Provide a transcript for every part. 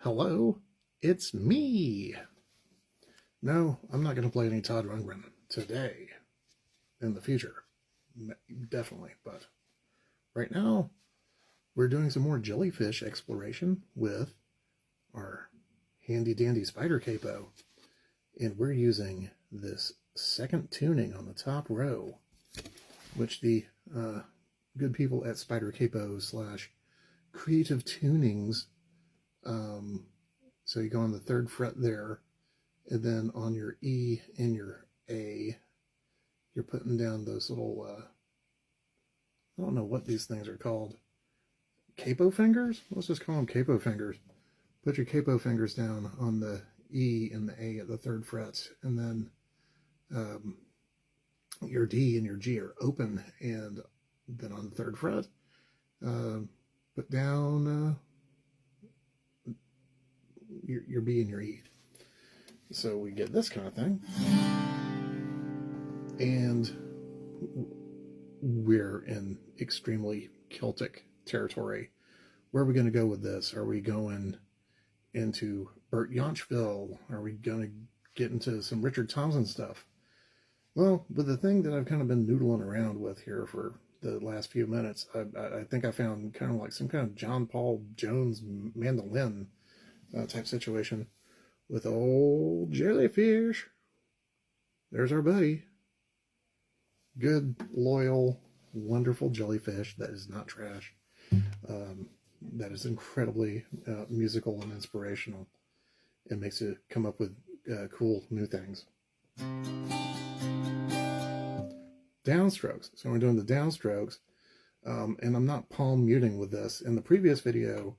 Hello, it's me. No, I'm not going to play any Todd Rundgren today. In the future, definitely. But right now, we're doing some more jellyfish exploration with our handy-dandy SpiderCapo. And we're using this second tuning on the top row, which the good people at SpiderCapo / Creative Tunings, so you go on the 3rd fret there, and then on your E and your A, you're putting down those little, I don't know what these things are called, capo fingers? Let's just call them capo fingers. Put your capo fingers down on the E and the A at the 3rd frets, and then your D and your G are open, and then on the 3rd fret, put down your B and your E. So we get this kind of thing. And we're in extremely Celtic territory. Where are we going to go with this? Are we going into Bert Janschville? Are we going to get into some Richard Thompson stuff? Well, with the thing that I've kind of been noodling around with here for the last few minutes, I think I found kind of like some kind of John Paul Jones mandolin type situation with old Jellifish. There's our buddy. Good, loyal, wonderful jellyfish that is not trash. That is incredibly musical and inspirational. It makes it come up with cool new things. Downstrokes. So we're doing the downstrokes, and I'm not palm muting with this. In the previous video,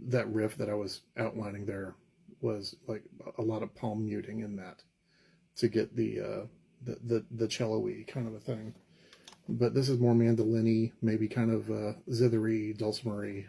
that riff that I was outlining there was like a lot of palm muting in that to get the cello-y kind of a thing. But this is more mandolin-y, maybe kind of zithery, dulcimer-y.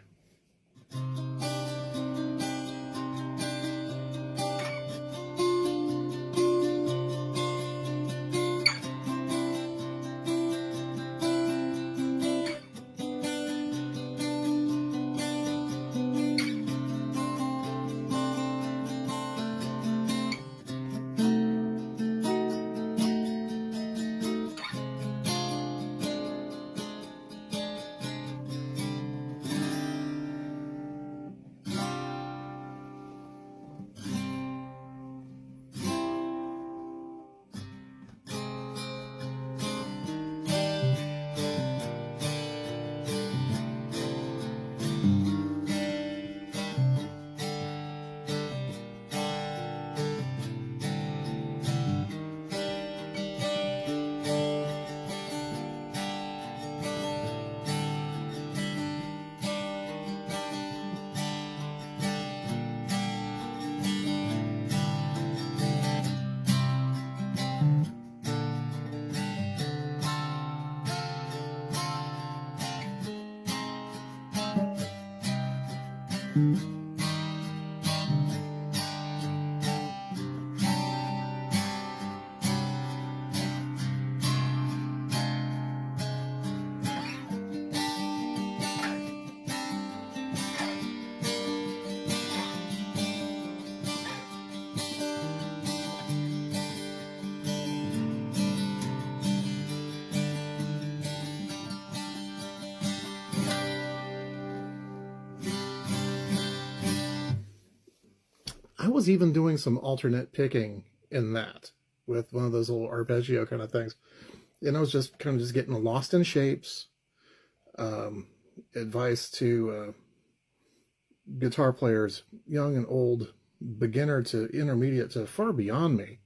I was even doing some alternate picking in that with one of those little arpeggio kind of things. And I was just kind of just getting lost in shapes. Advice to guitar players, young and old, beginner to intermediate to far beyond me.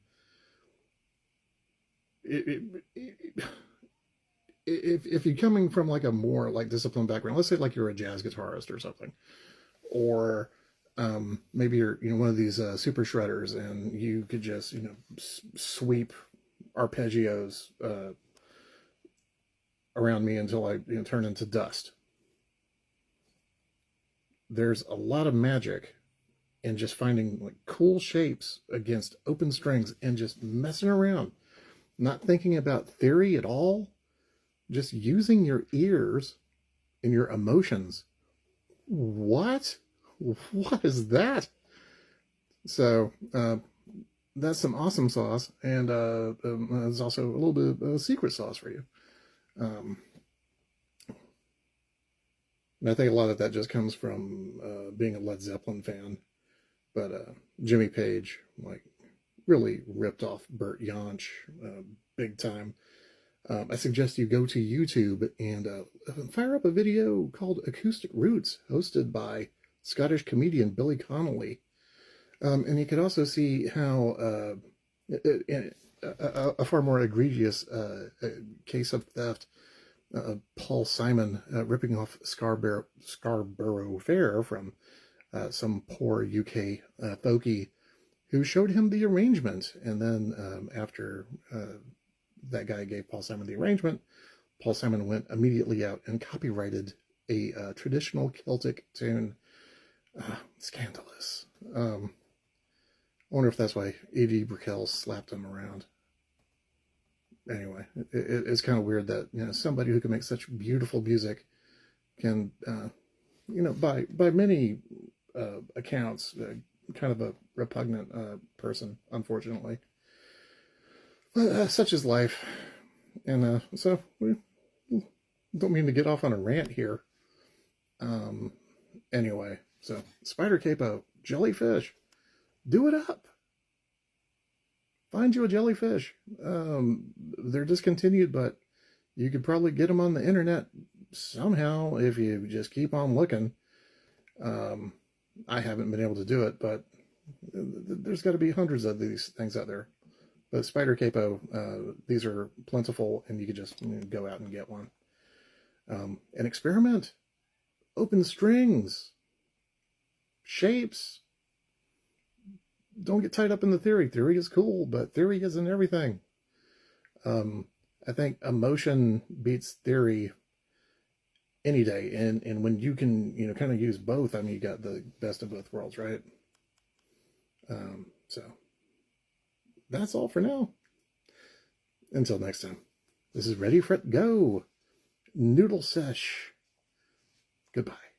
If you're coming from like a more like disciplined background, let's say like you're a jazz guitarist or something, or maybe you're one of these super shredders and you could just sweep arpeggios around me until I turn into dust. There's a lot of magic in just finding like cool shapes against open strings and just messing around, not thinking about theory at all, just using your ears and your emotions. What? what is that? So that's some awesome sauce, and there's also a little bit of secret sauce for you. And I think a lot of that just comes from being a Led Zeppelin fan. But Jimmy Page, like, really ripped off Bert Jansch big time. I suggest you go to YouTube and fire up a video called Acoustic Roots, hosted by Scottish comedian Billy Connolly. And you could also see how a far more egregious case of theft, Paul Simon ripping off Scarborough Fair from some poor UK folkie who showed him the arrangement. And then after that guy gave Paul Simon the arrangement, Paul Simon went immediately out and copyrighted a traditional Celtic tune. Scandalous. I wonder if that's why A.D. Brickell slapped him around. Anyway, it's kind of weird that, you know, somebody who can make such beautiful music can, you know, by many accounts, kind of a repugnant person, unfortunately. But such is life. And so we don't mean to get off on a rant here. Anyway, so SpiderCapo, Jellifish, do it up. Find you a Jellifish. They're discontinued, but you could probably get them on the internet somehow if you just keep on looking. I haven't been able to do it, but there's got to be hundreds of these things out there. But SpiderCapo, these are plentiful, and you could just go out and get one. And experiment. Open strings. Shapes. Don't get tied up in the theory. Theory is cool, but theory isn't everything. I think emotion beats theory any day. And when you can, you know, kind of use both, I mean, you got the best of both worlds, right? So that's all for now. Until next time, this is Ready, Fret, Go. Noodle Sesh. Goodbye.